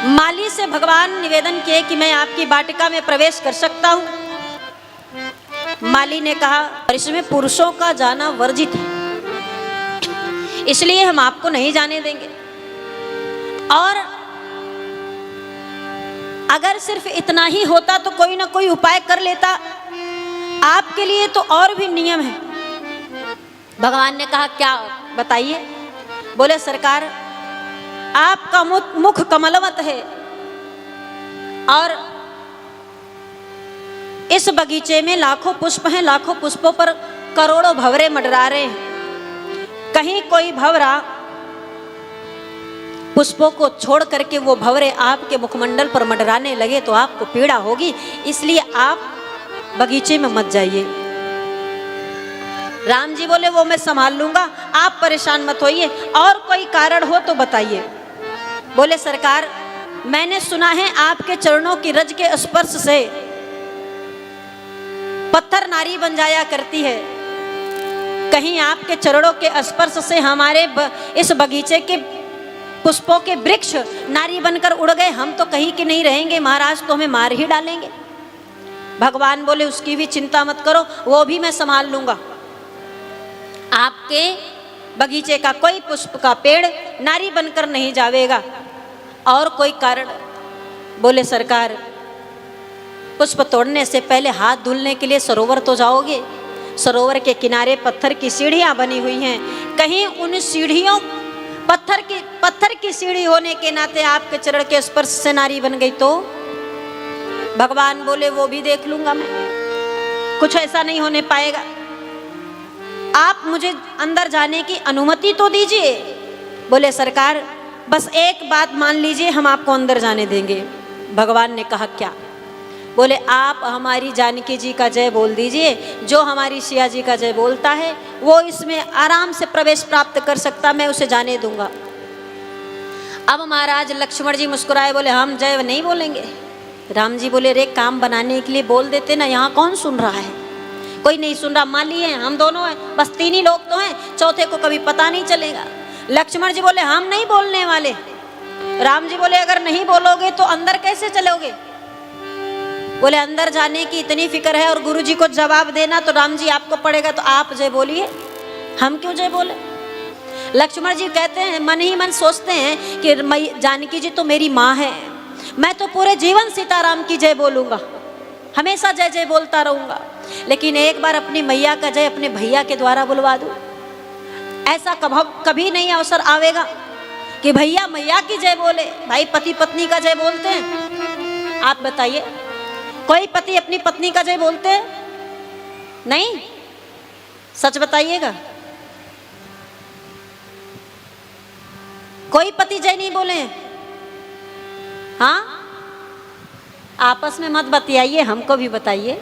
माली से भगवान निवेदन किए कि मैं आपकी वाटिका में प्रवेश कर सकता हूं। माली ने कहा और इसमें पुरुषों का जाना वर्जित है, इसलिए हम आपको नहीं जाने देंगे। और अगर सिर्फ इतना ही होता तो कोई ना कोई उपाय कर लेता, आपके लिए तो और भी नियम है। भगवान ने कहा क्या बताइए? बोले सरकार आपका मुख कमलवत है और इस बगीचे में लाखों पुष्प हैं, लाखों पुष्पों पर करोड़ों भंवरे मंडरा रहे हैं। कहीं कोई भंवरा पुष्पों को छोड़ करके वो भंवरे आपके मुखमंडल पर मंडराने लगे तो आपको पीड़ा होगी, इसलिए आप बगीचे में मत जाइए। राम जी बोले वो मैं संभाल लूंगा, आप परेशान मत होइए, और कोई कारण हो तो बताइए। बोले सरकार मैंने सुना है आपके चरणों की रज के स्पर्श से पत्थर नारी बन जाया करती है, कहीं आपके चरणों के स्पर्श से हमारे इस बगीचे के पुष्पों के वृक्ष नारी बनकर उड़ गए, हम तो कहीं के नहीं रहेंगे, महाराज तो हमें मार ही डालेंगे। भगवान बोले उसकी भी चिंता मत करो, वो भी मैं संभाल लूंगा। आपके बगीचे का कोई पुष्प का पेड़ नारी बनकर नहीं जावेगा। और कोई कारण? बोले सरकार पुष्प तोड़ने से पहले हाथ धुलने के लिए सरोवर तो जाओगे, सरोवर के किनारे पत्थर की सीढ़ियां बनी हुई हैं, कहीं उन सीढ़ियों पत्थर की सीढ़ी होने के नाते आपके चरण के स्पर्श से नारी बन गई तो? भगवान बोले वो भी देख लूंगा मैं, कुछ ऐसा नहीं होने पाएगा, आप मुझे अंदर जाने की अनुमति तो दीजिए। बोले सरकार बस एक बात मान लीजिए, हम आपको अंदर जाने देंगे। भगवान ने कहा क्या? बोले आप हमारी जानकी जी का जय बोल दीजिए, जो हमारी सिया जी का जय बोलता है वो इसमें आराम से प्रवेश प्राप्त कर सकता, मैं उसे जाने दूंगा। अब महाराज लक्ष्मण जी मुस्कुराए, बोले हम जय नहीं बोलेंगे। राम जी बोले रे काम बनाने के लिए बोल देते ना, यहाँ कौन सुन रहा है? कोई नहीं सुन रहा, माली है हम दोनों हैं, बस तीन ही लोग तो हैं, चौथे को कभी पता नहीं चलेगा। लक्ष्मण जी बोले हम नहीं बोलने वाले। राम जी बोले अगर नहीं बोलोगे तो अंदर कैसे चलोगे? बोले अंदर जाने की इतनी फिक्र है और गुरु जी को जवाब देना तो राम जी आपको पड़ेगा, तो आप जय बोलिए, हम क्यों जय बोले? लक्ष्मण जी कहते हैं मन ही मन सोचते हैं कि जानकी जी तो मेरी माँ है, मैं तो पूरे जीवन सीताराम की जय बोलूंगा, हमेशा जय जय बोलता रहूंगा, लेकिन एक बार अपनी मैया का जय अपने भैया के द्वारा बुलवा दूं। ऐसा कभी नहीं अवसर आवेगा कि भैया मैया की जय बोले। भाई पति पत्नी का जय बोलते हैं? आप बताइए कोई पति अपनी पत्नी का जय बोलते हैं? नहीं, सच बताइएगा, कोई पति जय नहीं बोले? हाँ, आपस में मत बतियाइए, हमको भी बताइए।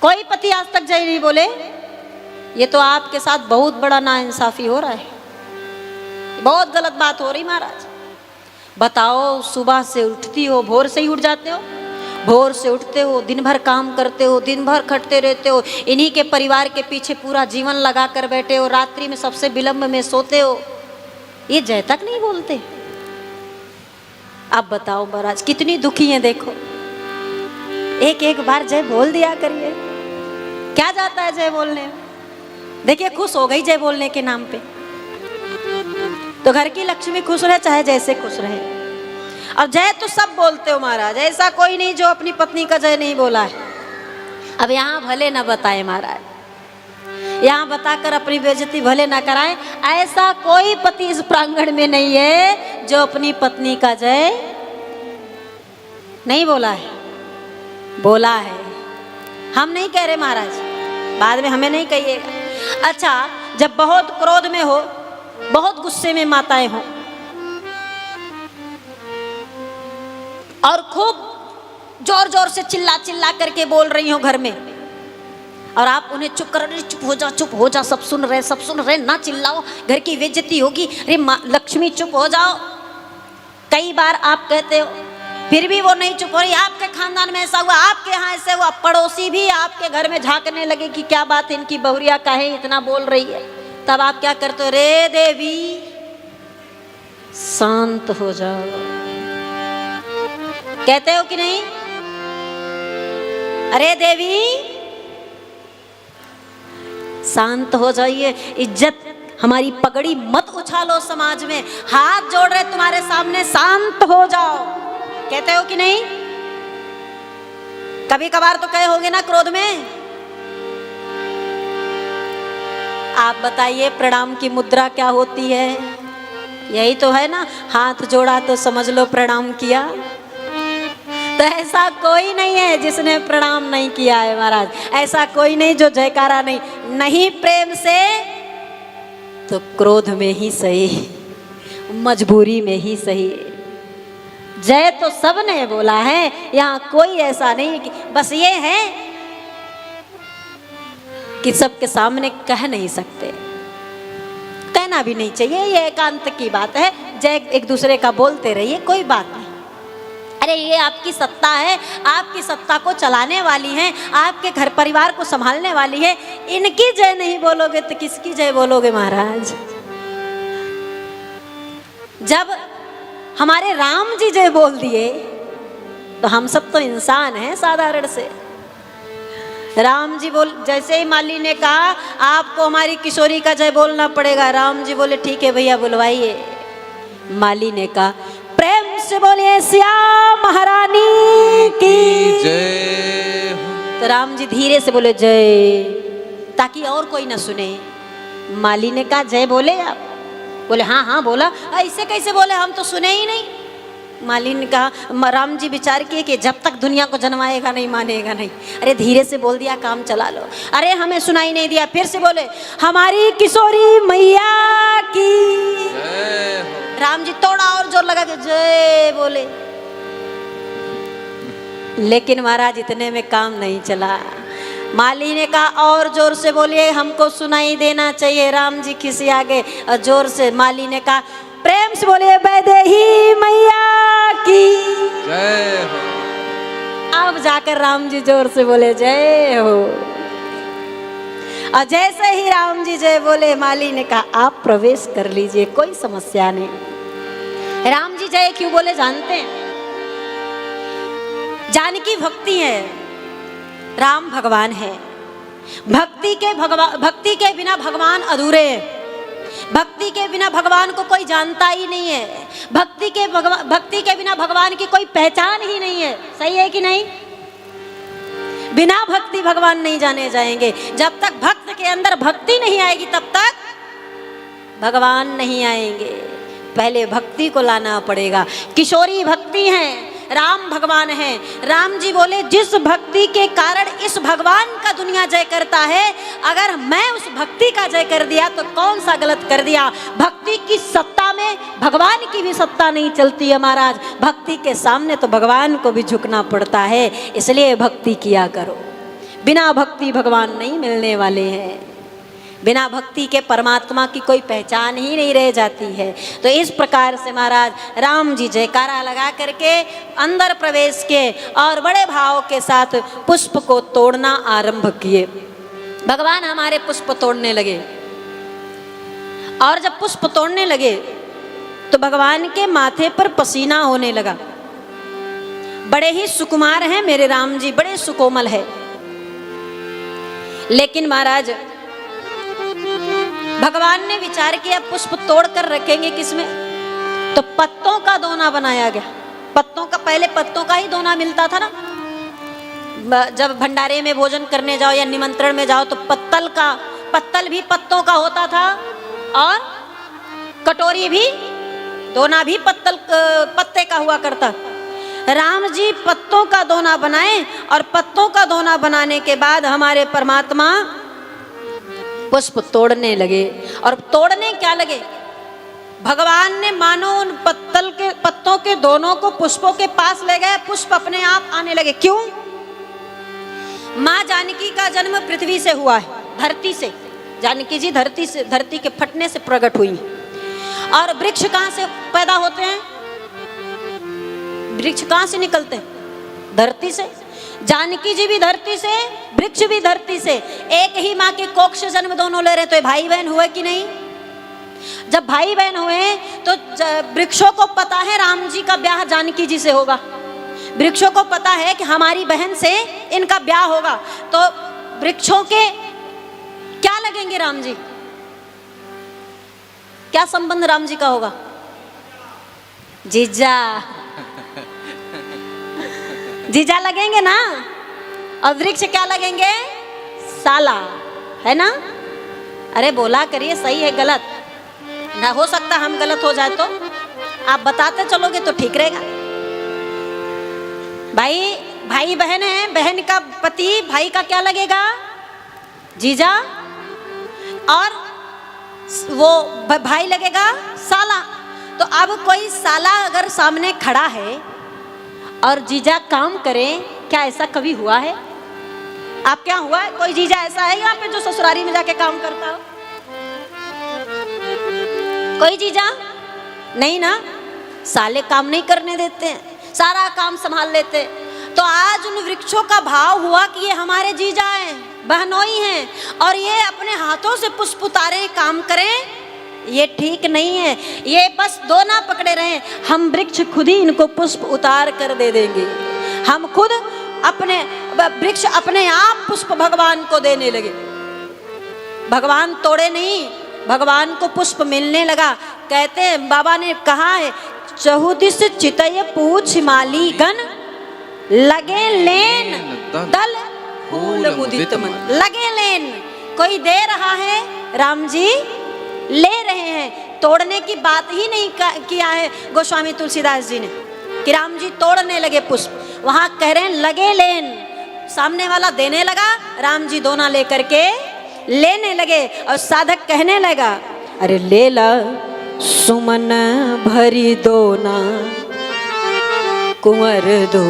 कोई पति आज तक जय नहीं बोले? ये तो आपके साथ बहुत बड़ा नाइंसाफी हो रहा है, बहुत गलत बात हो रही महाराज। बताओ सुबह से उठती हो, भोर से ही उठ जाते हो, भोर से उठते हो, दिन भर काम करते हो, दिन भर खटते रहते हो, इन्हीं के परिवार के पीछे पूरा जीवन लगा कर बैठे हो, रात्रि में सबसे विलंब में सोते हो, ये जय तक नहीं बोलते? अब बताओ महाराज कितनी दुखी हैं, देखो एक एक बार जय बोल दिया करिए, क्या जाता है जय बोलने में? देखिए खुश हो गई जय बोलने के नाम पे, तो घर की लक्ष्मी खुश रहे चाहे जैसे खुश रहे। अब जय तो सब बोलते हो महाराज, ऐसा कोई नहीं जो अपनी पत्नी का जय नहीं बोला है। अब यहाँ भले ना बताए महाराज, यहाँ बताकर अपनी बेइज्जती भले ना कराए, ऐसा कोई पति इस प्रांगण में नहीं है जो अपनी पत्नी का जय नहीं बोला है। बोला है, हम नहीं कह रहे महाराज, बाद में हमें नहीं कहिएगा। अच्छा, जब बहुत क्रोध में हो, बहुत गुस्से में माताएं हो और खूब जोर जोर से चिल्ला चिल्ला करके बोल रही हो घर में, और आप उन्हें चुप कर रहे, चुप हो जा, सब सुन रहे, ना चिल्लाओ, घर की बेइज्जती होगी, अरे लक्ष्मी चुप हो जाओ। कई बार आप कहते हो, फिर भी वो नहीं चुप हो रही। आपके खानदान में ऐसा हुआ, आपके यहाँ ऐसे हुआ, पड़ोसी भी आपके घर में झांकने लगे कि क्या बात है, इनकी बहुरिया काहे इतना बोल रही है। तब आप क्या करते हो? रे देवी शांत हो जाओ। कहते हो कि नहीं? अरे देवी शांत हो जाइए, इज्जत हमारी पगड़ी मत उछालो समाज में, हाथ जोड़ रहे तुम्हारे सामने, शांत हो जाओ। कहते हो कि नहीं? कभी कभार तो कहे होंगे ना क्रोध में। आप बताइए प्रणाम की मुद्रा क्या होती है? यही तो है ना, हाथ जोड़ा तो समझ लो प्रणाम किया। तो ऐसा कोई नहीं है जिसने प्रणाम नहीं किया है महाराज, ऐसा कोई नहीं जो जयकारा नहीं प्रेम से तो क्रोध में ही सही, मजबूरी में ही सही। जय तो सबने बोला है, यहाँ कोई ऐसा नहीं कि बस ये है कि सबके सामने कह नहीं सकते, कहना भी नहीं चाहिए, ये एकांत की बात है। जय एक दूसरे का बोलते रहिए, कोई बात नहीं। अरे ये आपकी सत्ता है, आपकी सत्ता को चलाने वाली है, आपके घर परिवार को संभालने वाली है, इनकी जय नहीं बोलोगे तो किसकी जय बोलोगे महाराज? जब हमारे राम जी जय बोल दिए तो हम सब तो इंसान हैं साधारण से। राम जी बोल, जैसे ही माली ने कहा आपको हमारी किशोरी का जय बोलना पड़ेगा, राम जी बोले ठीक है भैया बुलवाइए। माली ने कहा प्रेम से बोलिए श्याम महारानी की जय। तो राम जी धीरे से बोले जय, ताकि और कोई ना सुने। माली ने कहा जय बोले आप? बोले हाँ हाँ बोला। ऐसे कैसे बोले, हम तो सुने ही नहीं। माली ने कहा, राम जी विचार किए कि जब तक दुनिया को जन्माएगा नहीं मानेगा नहीं। अरे धीरे से बोल दिया, काम चला लो। अरे हमें सुनाई नहीं दिया, फिर से बोले हमारी किशोरी मैया की। राम जी थोड़ा और जोर लगा के जय बोले, लेकिन महाराज इतने में काम नहीं चला। माली ने कहा और जोर से बोलिए, हमको सुनाई देना चाहिए। राम जी खिसिया गए और जोर से माली ने कहा प्रेम से बोलिए वैदेही मैया की जय हो। अब जाकर राम जी जोर से बोले जय हो। और जैसे ही राम जी जय बोले, माली ने कहा आप प्रवेश कर लीजिए, कोई समस्या नहीं। राम जी जय क्यों बोले जानते हैं? जानकी भक्ति है, राम भगवान है। भक्ति के बिना भगवान अधूरे हैं। भक्ति के बिना भगवान को कोई जानता ही नहीं है। भक्ति के बिना भगवान की कोई पहचान ही नहीं है। सही है कि नहीं? बिना भक्ति भगवान नहीं जाने जाएंगे। जब तक भक्त के अंदर भक्ति नहीं आएगी तब तक भगवान नहीं आएंगे। पहले भक्ति को लाना पड़ेगा। किशोरी भक्ति है, राम भगवान है। राम जी बोले जिस भक्ति के कारण इस भगवान का दुनिया जय करता है, अगर मैं उस भक्ति का जय कर दिया तो कौन सा गलत कर दिया। भक्ति की सत्ता में भगवान की भी सत्ता नहीं चलती है महाराज। भक्ति के सामने तो भगवान को भी झुकना पड़ता है। इसलिए भक्ति किया करो। बिना भक्ति भगवान नहीं मिलने वाले हैं। बिना भक्ति के परमात्मा की कोई पहचान ही नहीं रह जाती है। तो इस प्रकार से महाराज राम जी जयकारा लगा करके अंदर प्रवेश किए और बड़े भाव के साथ पुष्प को तोड़ना आरंभ किए। भगवान हमारे पुष्प तोड़ने लगे और जब पुष्प तोड़ने लगे तो भगवान के माथे पर पसीना होने लगा। बड़े ही सुकुमार हैं मेरे राम जी, बड़े सुकोमल है। लेकिन महाराज भगवान ने विचार किया पुष्प तोड़ कर रखेंगे किसमें, तो पत्तों का दोना बनाया गया। पत्तों का, पहले पत्तों का ही दोना मिलता था ना। जब भंडारे में भोजन करने जाओ या निमंत्रण में जाओ तो पत्तल भी पत्तों का होता था और कटोरी भी, दोना भी पत्ते का हुआ करता। राम जी पत्तों का दोना बनाए और पत्तों का दोना बनाने के बाद हमारे परमात्मा पुष्प तोड़ने लगे। और तोड़ने क्या लगे, भगवान ने मानो उन पत्तों के दोनों को पुष्पों के पास ले गए। पुष्प अपने आप आने लगे। क्यों? माँ जानकी का जन्म पृथ्वी से हुआ है, धरती से। जानकी जी धरती के फटने से प्रकट हुई। और वृक्ष कहाँ से पैदा होते हैं? वृक्ष कहाँ से निकलते हैं? धरती से। जानकी जी भी धरती से, वृक्ष भी धरती से। एक ही माँ के कोख से जन्म दोनों ले रहे, तो ये भाई बहन हुए कि नहीं? जब भाई बहन हुए तो वृक्षों को पता है राम जी का ब्याह जानकी जी से होगा, वृक्षों को पता है कि हमारी बहन से इनका ब्याह होगा, तो वृक्षों के क्या लगेंगे राम जी? क्या संबंध राम जी का होगा? जीजा जीजा लगेंगे ना, और वृक्ष क्या लगेंगे? साला, है ना? अरे बोला करिए, सही है गलत ना, हो सकता हम गलत हो जाए तो आप बताते चलोगे तो ठीक रहेगा। भाई बहन है, बहन का पति भाई का क्या लगेगा? जीजा, और वो भाई लगेगा साला। तो अब कोई साला अगर सामने खड़ा है और जीजा काम करे, क्या ऐसा कभी हुआ है? आप क्या हुआ है? कोई जीजा ऐसा है यहाँ पे जो ससुरारी में जाके काम करता हो? कोई जीजा नहीं ना, साले काम नहीं करने देते हैं, सारा काम संभाल लेते। तो आज उन वृक्षों का भाव हुआ कि ये हमारे जीजा हैं, बहनोई हैं, और ये अपने हाथों से पुष्प उतारे काम करें, ये ठीक नहीं है। ये बस दो ना पकड़े रहे, हम वृक्ष खुद ही इनको पुष्प उतार कर दे देंगे। हम खुद अपने वृक्ष अपने आप पुष्प भगवान को देने लगे। भगवान तोड़े नहीं, भगवान को पुष्प मिलने लगा। कहते हैं, बाबा ने कहा है, चहुदिस चितय पूछ माली गण, लगे लेन दल फूल मुदित मन। लगे लेन, कोई दे रहा है, राम जी ले रहे हैं। तोड़ने की बात ही नहीं किया है गोस्वामी तुलसीदास जी ने कि राम जी तोड़ने लगे पुष्प। वहां कह रहे हैं लगे लेन, सामने वाला देने लगा, राम जी दोना लेकर के लेने लगे। और साधक कहने लगा, अरे ले ला सुमन भरी दोना कुंवर दो।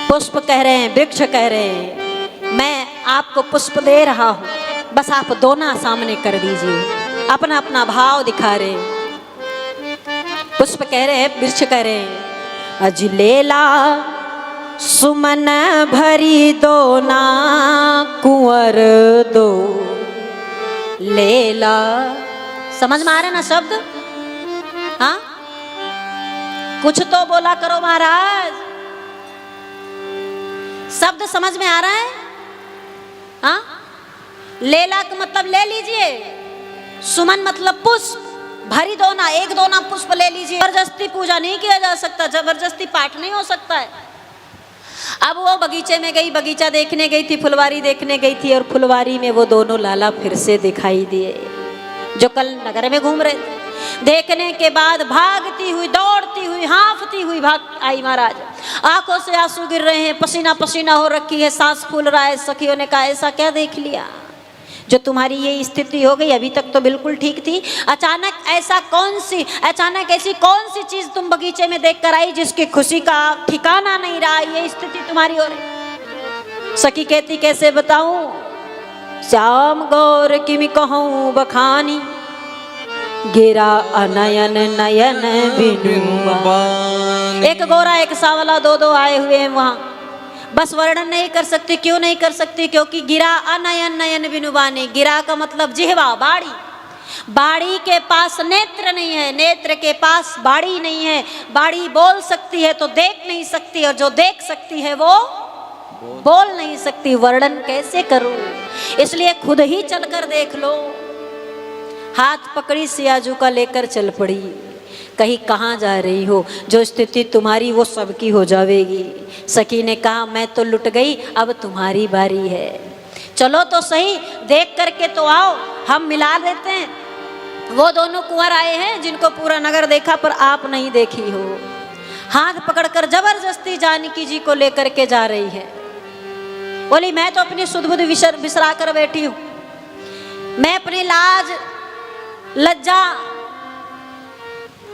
पुष्प कह रहे हैं, वृक्ष कह रहे हैं, मैं आपको पुष्प दे रहा हूं, बस आप दोना सामने कर दीजिए। अपना अपना भाव दिखा रहे हैं। पुष्प कह रहे हैं, वृक्ष कह रहे हैं, अज लेला सुमन भरी दोना कुंवर दो। लेला, समझ में आ रहा ना शब्द? हाँ, कुछ तो बोला करो महाराज, शब्द समझ में आ रहा है? हाँ, लेला का मतलब ले लीजिए, सुमन मतलब पुष्प, भरी दोना, एक दोना पुष्प ले लीजिए। जबरदस्ती पूजा नहीं किया जा सकता, जबरदस्ती पाठ नहीं हो सकता है। अब वो बगीचे में गई, बगीचा देखने गई थी, फुलवारी देखने गई थी, और फुलवारी में वो दोनों लाला फिर से दिखाई दिए जो कल नगर में घूम रहे थे। देखने के बाद भागती हुई, दौड़ती हुई, हांफती हुई भाग आई महाराज। आंखों से आंसू गिर रहे हैं, पसीना पसीना हो रखी है, सांस फूल रहा है। सखियों ने कहा, ऐसा क्या देख लिया जो तुम्हारी ये स्थिति हो गई? अभी तक तो बिल्कुल ठीक थी, अचानक ऐसी कौन सी चीज तुम बगीचे में देख कर आई जिसकी खुशी का ठिकाना नहीं रहा? ये स्थिति तुम्हारी हो रही। सखी कहती, कैसे बताऊं? श्याम गौर किमि कहूं बखानी, गिरा अनयन नयन बिनुआ। एक गोरा एक सावला दो आए हुए हैं वहां, बस वर्णन नहीं कर सकती। क्यों नहीं कर सकती? क्योंकि गिरा अनयन नयन बिनुबानी। गिरा का मतलब जिह्वा, बाड़ी। बाड़ी के पास नेत्र नहीं है, नेत्र के पास बाड़ी नहीं है। बाड़ी बोल सकती है तो देख नहीं सकती, और जो देख सकती है वो बोल नहीं सकती। वर्णन कैसे करूं? इसलिए खुद ही चलकर देख लो। हाथ पकड़ी सियाजू का लेकर चल पड़ी। कहीं कहाँ जा रही हो? जो स्थिति तुम्हारी वो सबकी हो जाएगी। सखी ने कहा, मैं तो लुट गई, अब तुम्हारी बारी है। चलो तो सही, देख करके तो आओ, हम मिला देते हैं। वो दोनों कुंवर आए हैं जिनको पूरा नगर देखा पर आप नहीं देखी हो। हाथ पकड़कर जबरदस्ती जानकी जी को लेकर के जा रही है। बोली, मैं तो अपनी सुध बुध बिसरा कर बैठी हूँ, मैं अपनी लाज लज्जा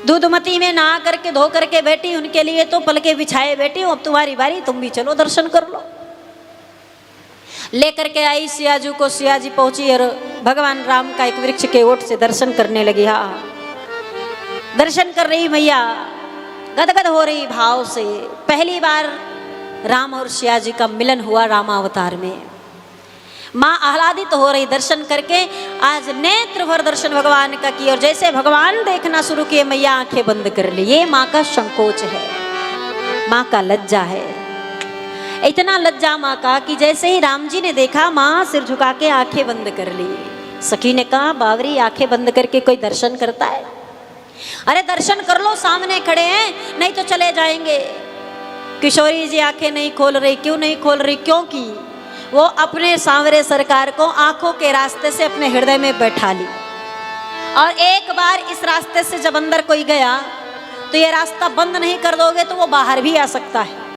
दूधमती में नहा करके धो करके बैठी, उनके लिए तो पलके बिछाए बैठी हूँ। अब तुम्हारी बारी, तुम भी चलो दर्शन कर लो। लेकर के आई सियाजू को। सियाजी पहुंची और भगवान राम का एक वृक्ष के ओट से दर्शन करने लगी। हाँ, दर्शन कर रही मैया, गदगद हो रही भाव से। पहली बार राम और सियाजी का मिलन हुआ रामावतार में। माँ आह्लादित हो रही दर्शन करके। आज नेत्र भर दर्शन भगवान का किया और जैसे भगवान देखना शुरू किए मैया आंखें बंद कर ली। ये माँ का संकोच है, माँ का लज्जा है। इतना लज्जा माँ का कि जैसे ही राम जी ने देखा माँ सिर झुका के आंखें बंद कर ली। सखी ने कहा बावरी आंखें बंद करके कोई दर्शन करता है? अरे दर्शन कर लो, सामने खड़े हैं, नहीं तो चले जाएंगे। किशोरी जी आंखें नहीं खोल रही। क्यों नहीं खोल रही? क्योंकि वो अपने सांवरे सरकार को आंखों के रास्ते से अपने हृदय में बैठा ली। और एक बार इस रास्ते से जब अंदर कोई गया तो ये रास्ता बंद नहीं कर दोगे तो वो बाहर भी आ सकता है।